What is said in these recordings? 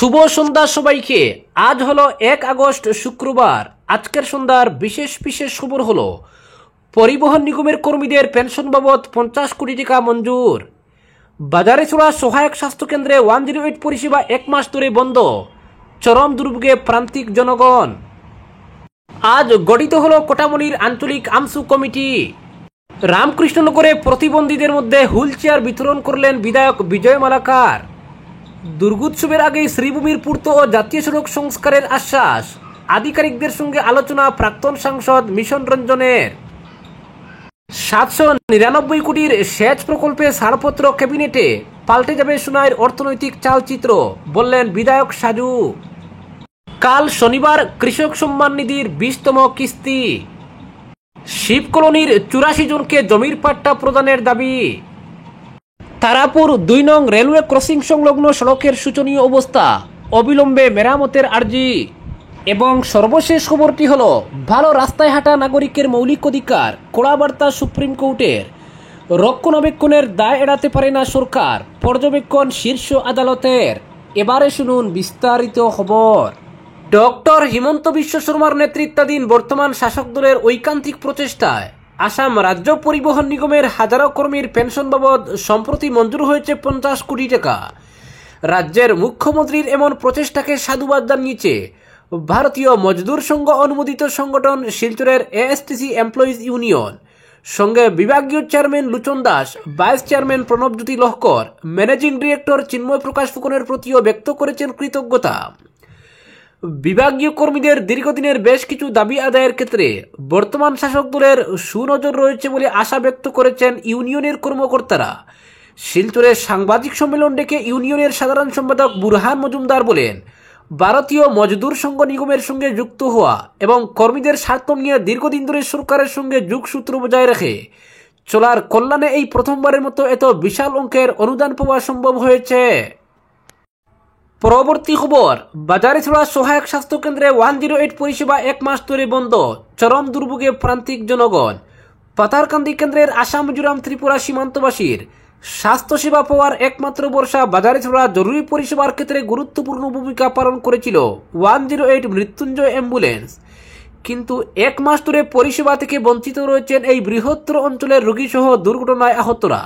শুভ সন্ধ্যা সবাইকে। আজ হলো 1 আগস্ট শুক্রবার। আজকের সন্ধ্যার বিশেষ বিশেষ খবর হলো পরিবহন নিগমের কর্মীদের পেনশন বাবদ 50 কোটি টাকা মঞ্জুর। বাজারেছড়া সহায়ক স্বাস্থ্যকেন্দ্রে 108 পরিষেবা 1 মাস ধরে বন্ধ, চরম দুর্ভোগে প্রান্তিক জনগণ। আজ গঠিত হলো কোটামনির আঞ্চলিক আমসু কমিটি। রামকৃষ্ণনগরে প্রতিবন্ধীদের মধ্যে হুইল চেয়ার বিতরণ করলেন বিধায়ক বিজয় মালাকার। দুর্গোৎসবের আগেই শ্রীভূমির পূর্ত ও জাতীয় সড়ক সংস্কারের আশ্বাস। আধিকারিকদের সঙ্গে আলোচনা প্রাক্তন সাংসদ মিশন রঞ্জনের। 799 কোটির সেচ প্রকল্পে ছাড়পত্র ক্যাবিনেটে, পাল্টে যাবে সোনাইয়ের অর্থনৈতিক চালচিত্র, বললেন বিধায়ক সাজু। কাল শনিবার কৃষক সম্মান নিধির 20তম কিস্তি। শিব কলোনির 84 জনকে জমির পাট্টা প্রদানের দাবি। তারাপুর 2 নং রেলওয়ে ক্রসিং সংলগ্ন সড়কের শোচনীয় অবস্থা, অবিলম্বে মেরামতের আর্জি। এবং সর্বশেষ খবরটি হলো ভালো রাস্তায় হাঁটা নাগরিকের মৌলিক অধিকার, কড়া বার্তা সুপ্রিম কোর্টের। রক্ষণাবেক্ষণের দায় এড়াতে পারে না সরকার, পর্যবেক্ষণ শীর্ষ আদালতের। এবারে শুনুন বিস্তারিত খবর। ডক্টর হিমন্ত বিশ্ব শর্মার নেতৃত্বাধীন বর্তমান শাসক দলের ঐকান্তিক প্রচেষ্টায় আসাম রাজ্য পরিবহন নিগমের হাজারো কর্মীর পেনশন বাবদ সম্প্রতি মঞ্জুর হয়েছে 50 কোটি টাকা। রাজ্যের মুখ্যমন্ত্রীর এমন প্রচেষ্টাকে সাধুবাদ জানিয়েছে ভারতীয় মজদুর সংঘ অনুমোদিত সংগঠন শিলচরের এএসটিসি এমপ্লয়িজ ইউনিয়ন। সঙ্গে বিভাগীয় chairman Luchan Das, vice chairman Pranabjyoti Lahkar, managing director Chinmoy Prakash ফুকনের প্রতিও ব্যক্ত করেছেন কৃতজ্ঞতা। বিভাগীয় কর্মীদের দীর্ঘদিনের বেশ কিছু দাবি আদায়ের ক্ষেত্রে বর্তমান শাসক দলের সুনজর রয়েছে বলে আশা ব্যক্ত করেছেন ইউনিয়নের কর্মকর্তারা। শিলচরে সাংবাদিক সম্মেলন ডেকে ইউনিয়নের সাধারণ সম্পাদক বুরহান মজুমদার বলেন, ভারতীয় মজদুর সংঘ নিগমের সঙ্গে যুক্ত হওয়া এবং কর্মীদের স্বার্থ নিয়ে দীর্ঘদিন ধরে সরকারের সঙ্গে যোগসূত্র বজায় রেখে চলার কল্যাণে এই প্রথমবারের মতো এত বিশাল অঙ্কের অনুদান পাওয়া সম্ভব হয়েছে। পরবর্তী খবর, বাজারেছড়া সহায়ক স্বাস্থ্যকেন্দ্রে 108 পরিষেবা 1 মাস ধরে বন্ধ, চরম দুর্ভোগে প্রান্তিক জনগণ। পাতারকান্দি কেন্দ্রের আসাম মিজোরাম ত্রিপুরা সীমান্তবাসীর স্বাস্থ্যসেবা পাওয়ার একমাত্র ভরসা বাজারেছড়া জরুরি পরিষেবার ক্ষেত্রে গুরুত্বপূর্ণ ভূমিকা পালন করেছিল 108 মৃত্যুঞ্জয় অ্যাম্বুলেন্স। কিন্তু 1 মাস ধরে পরিষেবা থেকে বঞ্চিত রয়েছেন এই বৃহত্তর অঞ্চলের রোগীসহ দুর্ঘটনায় আহতরা।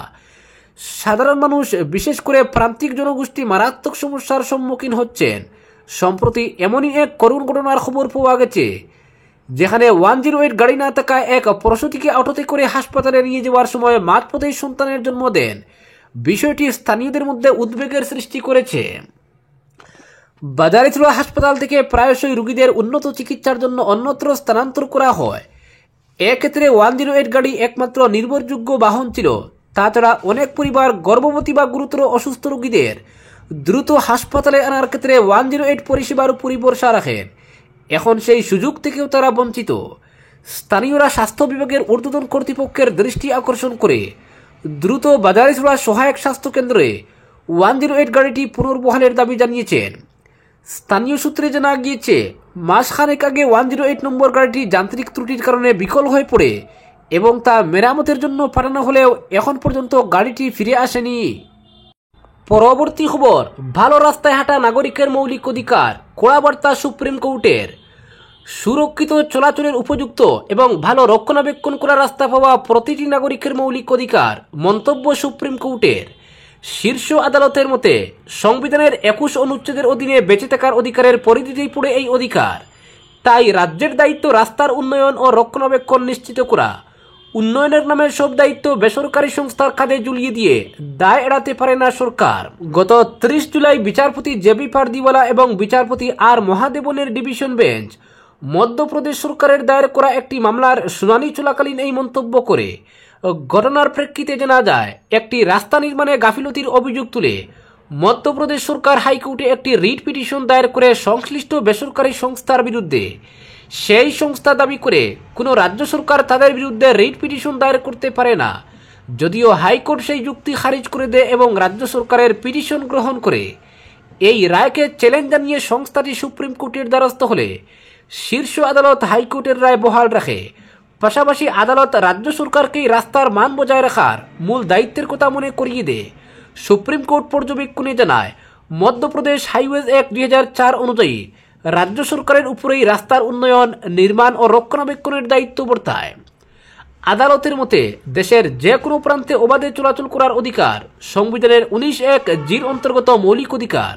সাধারণ মানুষ, বিশেষ করে প্রান্তিক জনগোষ্ঠী মারাত্মক সমস্যার সম্মুখীন হচ্ছেন। সম্প্রতি এমনই এক করুণ ঘটনার খবর পাওয়া গেছে, যেখানে 108 গাড়ি না থাকায় এক প্রসূতিকে অটোতে করে হাসপাতালে নিয়ে যাওয়ার সময় মাঝপথেই সন্তানের জন্ম দেন। বিষয়টি স্থানীয়দের মধ্যে উদ্বেগের সৃষ্টি করেছে। বাজারেছড়া হাসপাতাল থেকে প্রায়শই রোগীদের উন্নত চিকিৎসার জন্য অন্যত্র স্থানান্তর করা হয়। এক্ষেত্রে 108 গাড়ি একমাত্র নির্ভরযোগ্য বাহন ছিল। তাছাড়া অনেক পরিবার গর্ভবতী বা গুরুতর অসুস্থ রোগীদের দ্রুত হাসপাতালে আনার ক্ষেত্রে 108 পরিষেবার উপরই ভরসা রাখেন। এখন সেই সুযোগ থেকেও তারা বঞ্চিত। স্থানীয়রা স্বাস্থ্য বিভাগের ঊর্ধ্বতন কর্তৃপক্ষের দৃষ্টি আকর্ষণ করে দ্রুত বাজারেছড়া সহায়ক স্বাস্থ্যকেন্দ্রে 108 গাড়িটি পুনর্বহালের দাবি জানিয়েছেন। স্থানীয় সূত্রে জানা গিয়েছে, মাসখানেক আগে 108 নম্বর গাড়িটি যান্ত্রিক ত্রুটির কারণে বিকল হয়ে পড়ে এবং তা মেরামতের জন্য পাঠানো হলেও এখন পর্যন্ত গাড়িটি ফিরে আসেনি। পরবর্তী খবর, ভালো রাস্তায় হাঁটা নাগরিকের মৌলিক অধিকার, কড়া বার্তা সুপ্রিম কোর্টের। সুরক্ষিত চলাচলের উপযুক্ত এবং ভালো রক্ষণাবেক্ষণ করা রাস্তা পাওয়া প্রতিটি নাগরিকের মৌলিক অধিকার, মন্তব্য সুপ্রিম কোর্টের। শীর্ষ আদালতের মতে সংবিধানের 21 অনুচ্ছেদের অধীনে বেঁচে থাকার অধিকারের পরিধিতেই পড়ে এই অধিকার। তাই রাজ্যের দায়িত্ব রাস্তার উন্নয়ন ও রক্ষণাবেক্ষণ নিশ্চিত করা। উন্নয়নের নামে সব দায়িত্ব বেসরকারি সংস্থার কাঁধে ঝুলিয়ে দিয়ে দায় এড়াতে পারে না সরকার। গত 30 জুলাই বিচারপতি জেবি পারদিওয়ালা এবং বিচারপতি আর মহাদেবনের ডিভিশন বেঞ্চ মধ্যপ্রদেশ সরকারের দায়ের করা একটি মামলার শুনানি চলাকালীন এই মন্তব্য করে। ঘটনার প্রেক্ষিতে জানা যায়, একটি রাস্তা নির্মাণে গাফিলতির অভিযোগ তুলে মধ্যপ্রদেশ সরকার হাইকোর্টে একটি রিট পিটিশন দায়ের করে সংশ্লিষ্ট বেসরকারি সংস্থার বিরুদ্ধে। সেই সংস্থা দাবি করে কোনো রাজ্য সরকার তাদের বিরুদ্ধে রিট পিটিশন দায়ের করতে পারে না। যদিও হাইকোর্ট সেই যুক্তি খারিজ করে দেয় এবং রাজ্য সরকারের পিটিশন গ্রহণ করে। এই রায়কে চ্যালেঞ্জ জানিয়ে সংস্থাটি সুপ্রিম কোর্টের দ্বারস্থ হলে শীর্ষ আদালত হাইকোর্টের রায় বহাল রাখে। পাশাপাশি আদালত রাজ্য সরকারকেই রাস্তার মান বজায় রাখার মূল দায়িত্বের কথা মনে করিয়ে দেয়। সুপ্রিম কোর্ট পর্যবেক্ষণে জানায়, মধ্যপ্রদেশ হাইওয়েজ অ্যাক্ট 2004 অনুযায়ী রাজ্য সরকারের উপরেই রাস্তার উন্নয়ন, নির্মাণ ও রক্ষণাবেক্ষণের দায়িত্ব বর্তায়। আদালতের মতে দেশের যে কোনো প্রান্তে অবাধে চলাচল করার অধিকার সংবিধানের 19(1)(g)র অন্তর্গত মৌলিক অধিকার,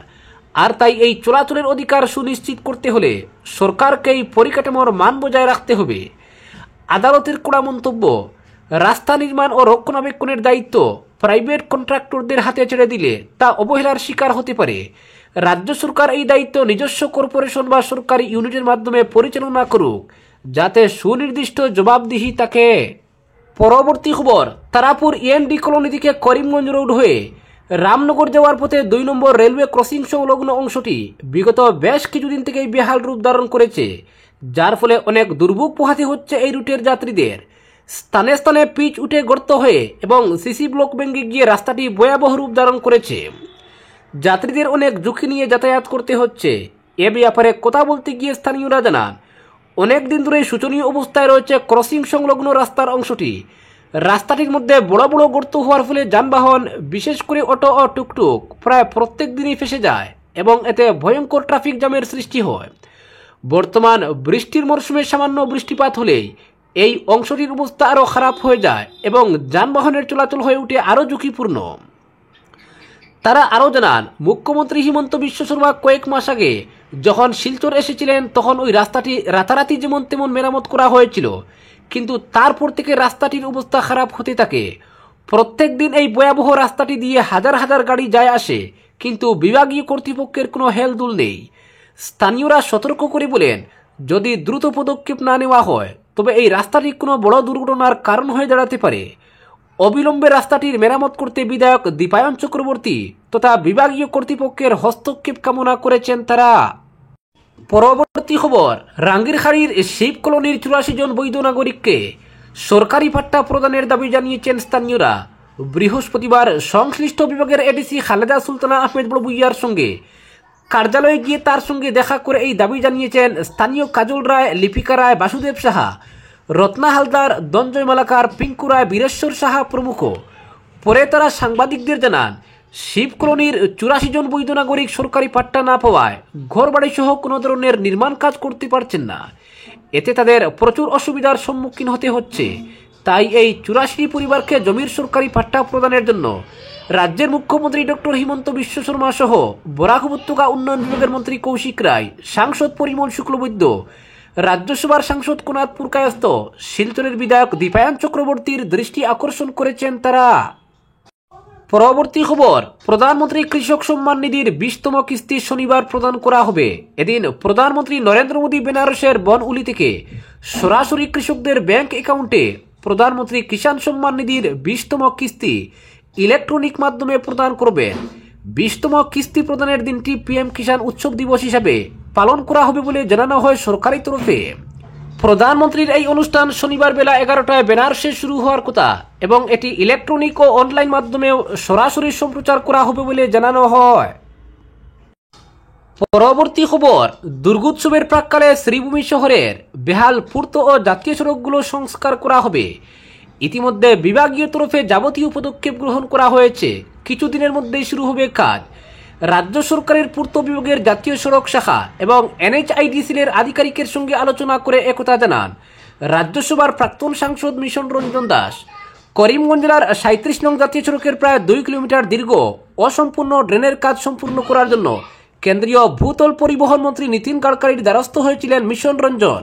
আর তাই এই চলাচলের অধিকার সুনিশ্চিত করতে হলে সরকারকেই পরিকাঠামোর মান বজায় রাখতে হবে। আদালতের কড়া মন্তব্য, রাস্তা নির্মাণ ও রক্ষণাবেক্ষণের দায়িত্ব প্রাইভেট কন্ট্রাক্টরদের হাতে ছেড়ে দিলে তা অবহেলার শিকার হতে পারে। রাজ্য সরকার এই দায়িত্ব নিজস্ব কর্পোরেশন বা সরকারি ইউনিটের মাধ্যমে পরিচালনা করুক, যাতে সুনির্দিষ্ট জবাবদিহি থাকে। পরবর্তী খবর, তারাপুর END কলোনি থেকে করিমগঞ্জ রোড হয়ে রামনগর যাওয়ার পথে 2 নম্বর রেলওয়ে ক্রসিং সংলগ্ন অংশটি বিগত বেশ কিছুদিন থেকেই বেহাল রূপ ধারণ করেছে, যার ফলে অনেক দুর্ভোগ পোহাতে হচ্ছে এই রুটের যাত্রীদের। স্থানে স্থানে পিচ উঠে গর্ত হয়ে এবং সিসি ব্লক ভেঙে গিয়ে রাস্তাটি ভয়াবহ রূপ ধারণ করেছে। যাত্রীদের অনেক ঝুঁকি নিয়ে যাতায়াত করতে হচ্ছে। এ ব্যাপারে কথা বলতে গিয়ে স্থানীয়রা জানান, অনেক দিন ধরে শোচনীয় অবস্থায় রয়েছে ক্রসিং সংলগ্ন রাস্তার অংশটি। রাস্তাটির মধ্যে বড় বড় গর্ত হওয়ার ফলে যানবাহন, বিশেষ করে অটো ও টুকটুক প্রায় প্রত্যেক দিনই ফেসে যায় এবং এতে ভয়ঙ্কর ট্রাফিক জ্যামের সৃষ্টি হয়। বর্তমান বৃষ্টির মরশুমে সামান্য বৃষ্টিপাত হলেই এই অংশটির অবস্থা আরও খারাপ হয়ে যায় এবং যানবাহনের চলাচল হয়ে ওঠে আরও ঝুঁকিপূর্ণ। তারা আরও জানান, মুখ্যমন্ত্রী হিমন্ত বিশ্ব শর্মা কয়েক মাস আগে যখন শিলচর এসেছিলেন তখন ওই রাস্তাটি রাতারাতি যেমন তেমন মেরামত করা হয়েছিল, কিন্তু তারপর থেকে রাস্তাটির অবস্থা খারাপ হতে থাকে। প্রত্যেক দিন এই ভয়াবহ রাস্তাটি দিয়ে হাজার হাজার গাড়ি যায় আসে, কিন্তু বিভাগীয় কর্তৃপক্ষের কোনো হেলদোল নেই। স্থানীয়রা সতর্ক করে বলেন, যদি দ্রুত পদক্ষেপ না নেওয়া হয় তবে এই রাস্তাটি কোনো বড় দুর্ঘটনার কারণ হয়ে দাঁড়াতে পারে। অবিলম্বে রাস্তাটির মেরামত করতে বিধায়ক দীপায়ন চক্রবর্তী তথা বিভাগীয় কর্তৃপক্ষের হস্তক্ষেপ কামনা করেছেন তারা। পরবর্তী খবর, রাঙ্গিরখাড়ির শিব কলোনির 84 জন বৈধ নাগরিককে সরকারি পাট্টা প্রদানের দাবি জানিয়েছেন স্থানীয়রা। বৃহস্পতিবার সংশ্লিষ্ট বিভাগের এডিসি খালেদা সুলতানা আহমেদ বড়ভূইয়ার সঙ্গে কার্যালয়ে গিয়ে তার সঙ্গে দেখা করে এই দাবি জানিয়েছেন স্থানীয় কাজল রায়, লিপিকা রায়, বাসুদেব সাহা, রত্না হালদার, দঞ্জয় মালাকার, পিঙ্কু রায়, বীরেশ্বর সাহা প্রমুখ। পরে তারা সাংবাদিকদের জানান, শিব কলোনির 84 জন বৈধ নাগরিক সরকারি পাট্টা না পাওয়ায় ঘরবাড়ি সহ কোনো ধরনের নির্মাণ কাজ করতে পারছেন না। এতে তাদের প্রচুর অসুবিধার সম্মুখীন হতে হচ্ছে। তাই এই 84 পরিবারকে জমির সরকারি পাট্টা প্রদানের জন্য রাজ্যের মুখ্যমন্ত্রী ডক্টর হিমন্ত বিশ্ব শর্মা সহ বরাক উপত্যকা উন্নয়ন বিভাগের মন্ত্রী কৌশিক রায়, সাংসদ পরিমল শুক্লবৈদ্য, রাজ্যসভার সাংসদ কোনাদ পুরকায়স্থ, শিলচরের বিধায়ক দীপায়ন চক্রবর্তীর দৃষ্টি আকর্ষণ করেছেন তারা। পরবর্তী খবর, প্রধানমন্ত্রী কৃষক সম্মান নিধির 20তম কিস্তি শনিবার প্রদান করা হবে। এদিন প্রধানমন্ত্রী নরেন্দ্র মোদী বেনারসের বনউলি থেকে সরাসরি কৃষকদের ব্যাংক অ্যাকাউন্টে প্রধানমন্ত্রী কিষাণ সম্মান নিধির 20তম কিস্তি ইলেকট্রনিক মাধ্যমে প্রদান করবেন। 20তম কিস্তি প্রদানের দিনটি PM কিষাণ উৎসব দিবস হিসাবে পালন করা হবে বলে জানানো হয় সরকারি তরফে। প্রধানমন্ত্রীর এই অনুষ্ঠান শনিবার বেলা 11টায় বেনারসে শুরু হওয়ার কথা এবং এটি ইলেকট্রনিক ও অনলাইন মাধ্যমেও সরাসরি সম্প্রচার করা হবে বলে জানানো হয়। পরবর্তী খবর, দুর্গোৎসবের প্রাক্কালে শ্রীভূমি শহরের বেহাল পূর্ত ও জাতীয় সড়কগুলো সংস্কার করা হবে। ইতিমধ্যে বিভাগীয় তরফে যাবতীয় পদক্ষেপ গ্রহণ করা হয়েছে। কিছুদিনের মধ্যেই শুরু হবে কাজ। রাজ্য সরকারের পূর্ত বিভাগের জাতীয় সড়ক শাখা এবং NHIDCL-এর আধিকারিকের সঙ্গে আলোচনা করে একথা জানান রাজ্যসভার প্রাক্তন সাংসদ মিশন রঞ্জন দাস। করিমগঞ্জ জেলার 37 নং জাতীয় সড়কের প্রায় 2 কিলোমিটার দীর্ঘ অসম্পূর্ণ ড্রেনের কাজ সম্পূর্ণ করার জন্য কেন্দ্রীয় ভূতল পরিবহন মন্ত্রী নীতিন গাডকারির দ্বারস্থ হয়েছিলেন মিশন রঞ্জন।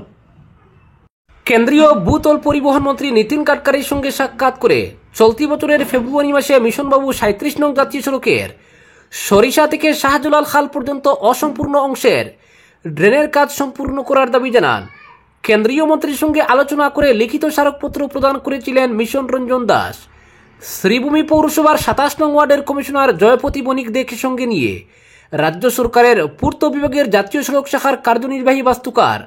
কেন্দ্রীয় ভূতল পরিবহন মন্ত্রী নীতিন গাডকারির সঙ্গে সাক্ষাৎ করে চলতি বছরের ফেব্রুয়ারি মাসে মিশনবাবু 37 নং জাতীয় সড়কের সরিষা থেকে শাহজালাল খাল পর্যন্ত অসম্পূর্ণ অংশের ড্রেনের কাজ সম্পূর্ণ করার দাবি জানান। কেন্দ্রীয় মন্ত্রীর সঙ্গে আলোচনা করে লিখিত স্মারকপত্র প্রদান করেছিলেন মিশন রঞ্জন দাস। শ্রীভূমি পৌরসভার 27 নং ওয়ার্ডের কমিশনার জয়পতি বণিক দেখে সঙ্গে নিয়ে রাজ্য সরকারের পূর্ত বিভাগের জাতীয় সড়ক শাখার কার্যনির্বাহী বাস্তুকার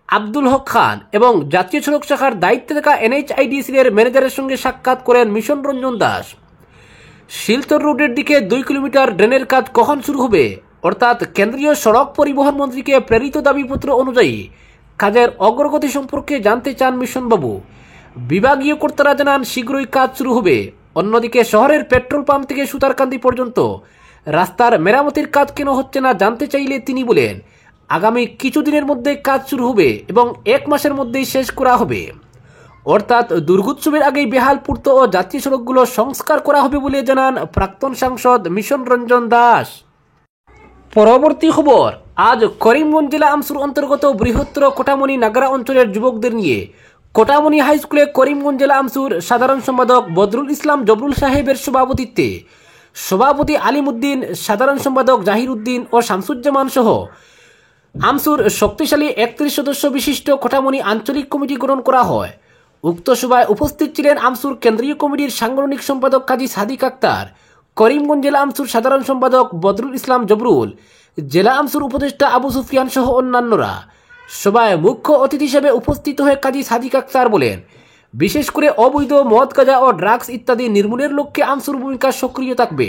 আব্দুল হক খান এবং জাতীয় সড়ক শাখার দায়িত্বে থাকা NHIDCL-এর ম্যানেজারের সঙ্গে সাক্ষাৎ করেন মিশন রঞ্জন দাস। শিলচর রোডের দিকে 2 কিলোমিটার ড্রেনের কাজ কখন শুরু হবে, অর্থাৎ কেন্দ্রীয় সড়ক পরিবহন মন্ত্রীকে প্রেরিত দাবিপত্র অনুযায়ী কাজের অগ্রগতি সম্পর্কে জানতে চান মিশনবাবু। বিভাগীয় কর্তারা জানান শীঘ্রই কাজ শুরু হবে। অন্যদিকে শহরের পেট্রোল পাম্প থেকে সুতারকান্দি পর্যন্ত রাস্তার মেরামতির কাজ কেন হচ্ছে না জানতে চাইলে তিনি বলেন, আগামী কিছুদিনের মধ্যে কাজ শুরু হবে এবং 1 মাসের মধ্যেই শেষ করা হবে। অর্থাৎ দুর্গোৎসবের আগেই বেহাল পূর্ত ও জাতীয় সড়কগুলো সংস্কার করা হবে বলে জানান প্রাক্তন সাংসদ মিশন রঞ্জন দাস। পরবর্তী খবর, আজ করিমগঞ্জ জেলা আমসুর অন্তর্গত বৃহত্তর কোটামণি নাগরা অঞ্চলের যুবকদের নিয়ে কোটামণি হাই স্কুলে করিমগঞ্জ জেলা আমসুর সাধারণ সম্পাদক বদরুল ইসলাম জবরুল সাহেবের সভাপতিত্বে সভাপতি আলিমউদ্দিন, সাধারণ সম্পাদক জাহির উদ্দিন ও শামসুজ্জামান সহ আমসুর শক্তিশালী 31 সদস্য বিশিষ্ট কোটামণি আঞ্চলিক কমিটি গঠন করা হয়। উক্ত সভায় উপস্থিত ছিলেন আমসুর কেন্দ্রীয় কমিটির সাংগঠনিক সম্পাদক কাজী সাদিক আক্তার, করিমগঞ্জ জেলা আমসুর সাধারণ সম্পাদক বদরুল ইসলাম জবরুল, জেলা আমসুর উপদেষ্টা আবু সুফিয়ান সহ অন্যান্যরা। সভায় মুখ্য অতিথি হিসেবে উপস্থিত হয়ে কাজী সাদিক আক্তার বলেন, বিশেষ করে অবৈধ মদ, গাঁজা ও ড্রাগস ইত্যাদি নির্মূলের লক্ষ্যে আমসুর ভূমিকা সক্রিয় থাকবে।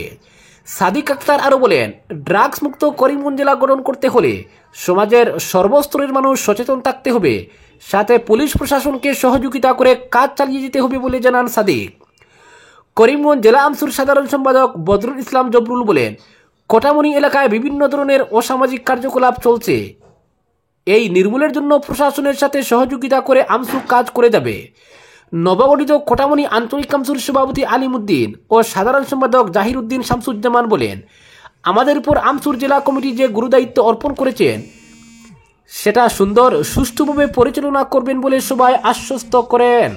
সাদিক আক্তার আরও বলেন, ড্রাগস মুক্ত করিমগঞ্জ জেলা গঠন করতে হলে সমাজের সর্বস্তরের মানুষ সচেতন থাকতে হবে, সাথে পুলিশ প্রশাসনকে সহযোগিতা করে কাজ চালিয়ে যেতে হবে বলে জানান সাদিক। করিমগঞ্জ জেলা আমসুর সাধারণ সম্পাদক বদরুল ইসলাম জবরুল বলেন, কোটামণি এলাকায় বিভিন্ন ধরনের অসামাজিক কার্যকলাপ চলছে। এই নির্মূলের জন্য প্রশাসনের সাথে সহযোগিতা করে আমসু কাজ করে যাবে। নবগঠিত কোটামণি আঞ্চলিক আমসুর সভাপতি আলিমউদ্দিন ও সাধারণ সম্পাদক জাহির উদ্দিন শামসুজ্জামান বলেন, আমাদের উপর আমসুর জেলা কমিটি যে গুরুদায়িত্ব অর্পণ করেছেন সেটা সুন্দর সুষ্ঠুভাবে পরিচালনা করবেন বলে সবাই আশ্বস্ত করেন।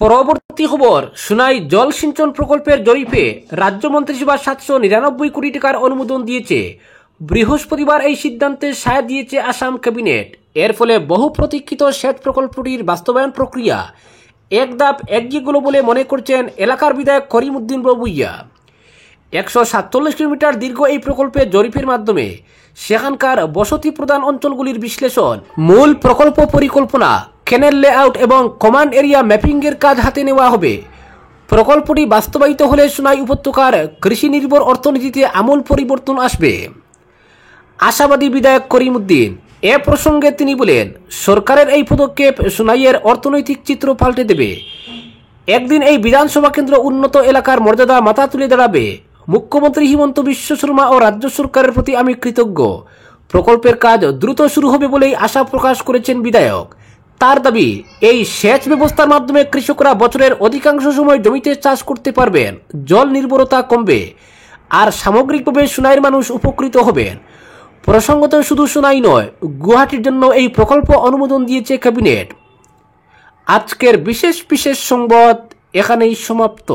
পরবর্তী খবর, সুনাই জল সিঞ্চন প্রকল্পের জরিপে রাজ্য মন্ত্রিসভা 799 কোটি টাকার অনুমোদন দিয়েছে। বৃহস্পতিবার এই সিদ্ধান্তে সায় দিয়েছে আসাম ক্যাবিনেট। এর ফলে বহু প্রতীক্ষিত সেচ প্রকল্পটির বাস্তবায়ন প্রক্রিয়া এক ধাপ এগিয়ে গেল বলে মনে করছেন এলাকার বিধায়ক করিমউদ্দিন বড়ভূঁইয়া। 147 কিলোমিটার দীর্ঘ এই প্রকল্পের জরিপের মাধ্যমে সেখানকার বসতি প্রধান অঞ্চলগুলির বিশ্লেষণ, মূল প্রকল্প পরিকল্পনা, ক্যানেল লেআউট এবং কমান্ড এরিয়া ম্যাপিংয়ের কাজ হাতে নেওয়া হবে। প্রকল্পটি বাস্তবায়িত হলে সোনাই উপত্যকার কৃষি নির্ভর অর্থনীতিতে আমূল পরিবর্তন আসবে, আশাবাদী বিধায়ক করিমউদ্দিন। এ প্রসঙ্গে তিনি বলেন, সরকারের এই পদক্ষেপ সোনাইয়ের অর্থনৈতিক চিত্র পাল্টে দেবে। একদিন এই বিধানসভা কেন্দ্র উন্নত এলাকার মর্যাদা মাথা তুলে দাঁড়াবে। মুখ্যমন্ত্রী হিমন্ত বিশ্ব শর্মা ও রাজ্য সরকারের প্রতি আমি কৃতজ্ঞ। প্রকল্পের কাজ দ্রুত শুরু হবে বলেই আশা প্রকাশ করেছেন বিধায়ক। তার দাবি, এই সেচ ব্যবস্থার মাধ্যমে কৃষকরা বছরের অধিকাংশ সময় জমিতে চাষ করতে পারবেন, জল নির্ভরতা কমবে আর সামগ্রিকভাবে সোনাইয়ের মানুষ উপকৃত হবেন। প্রসঙ্গত শুধু সোনাই নয়, গুয়াহাটির জন্য এই প্রকল্প অনুমোদন দিয়েছে ক্যাবিনেট। আজকের বিশেষ সংবাদ এখানেই সমাপ্ত।